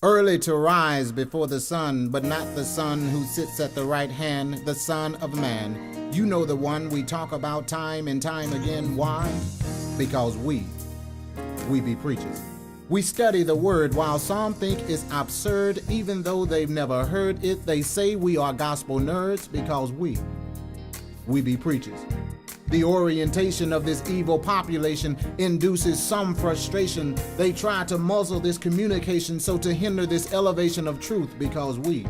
Early to rise before the sun, but not the Son who sits at the right hand, the Son of Man. You know the one we talk about time and time again. Why? Because we be preachers. We study the word while some think it's absurd, even though they've never heard it. They say we are gospel nerds because we be preachers. The orientation of this evil population induces some frustration. They try to muzzle this communication so to hinder this elevation of truth because we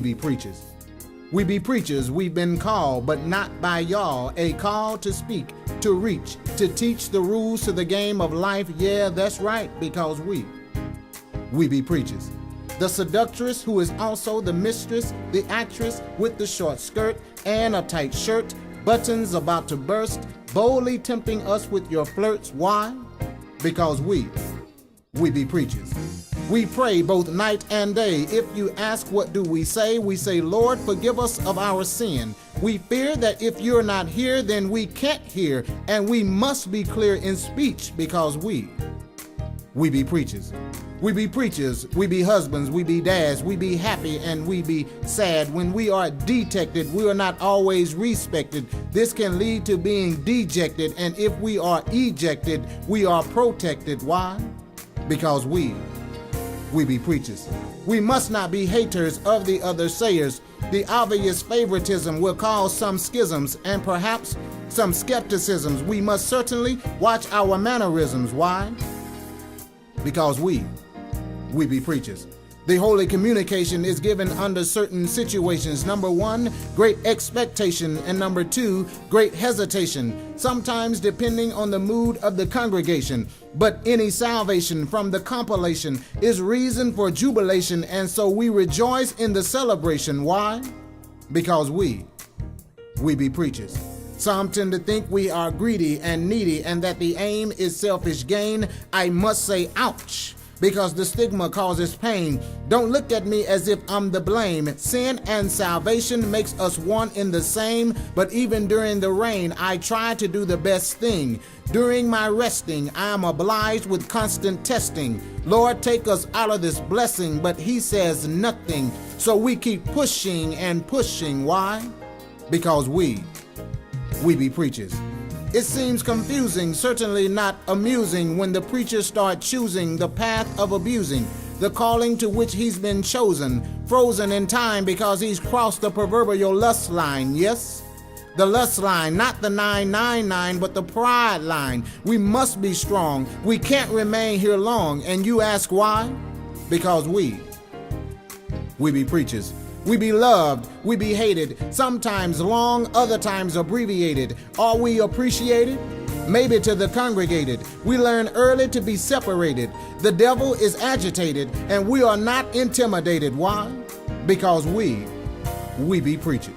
be preachers. We be preachers. We've been called, but not by y'all. A call to speak, to reach, to teach the rules to the game of life. Yeah, that's right, because we be preachers. The seductress who is also the mistress, the actress with the short skirt and a tight shirt, buttons about to burst, boldly tempting us with your flirts. Why? Because we be preachers. We pray both night and day. If you ask what do we say, Lord, forgive us of our sin. We fear that if you're not here, then we can't hear, and we must be clear in speech because we be preachers. We be preachers, we be husbands, we be dads, we be happy and we be sad. When we are detected, we are not always respected. This can lead to being dejected, and if we are ejected, we are protected. Why? Because we be preachers. We must not be haters of the other sayers. The obvious favoritism will cause some schisms and perhaps some skepticisms. We must certainly watch our mannerisms. Why? Because we be preachers. The holy communication is given under certain situations. Number one, great expectation, and number two, great hesitation, sometimes depending on the mood of the congregation. But any salvation from the compilation is reason for jubilation, and so we rejoice in the celebration. Why? Because we be preachers. Some tend to think we are greedy and needy and that the aim is selfish gain. I must say, ouch, because the stigma causes pain. Don't look at me as if I'm the blame. Sin and salvation makes us one in the same, but even during the rain, I try to do the best thing. During my resting, I am obliged with constant testing. Lord, take us out of this blessing, but he says nothing. So we keep pushing and pushing. Why? Because we be preachers. It seems confusing, certainly not amusing, when the preachers start choosing the path of abusing the calling to which he's been chosen, frozen in time because he's crossed the proverbial lust line. Yes, the lust line, not the 999, but the pride line. We must be strong. We can't remain here long. And you ask why? Because we be preachers. We be loved, we be hated, sometimes long, other times abbreviated. Are we appreciated? Maybe to the congregated. We learn early to be separated. The devil is agitated, and we are not intimidated. Why? Because we be preachers.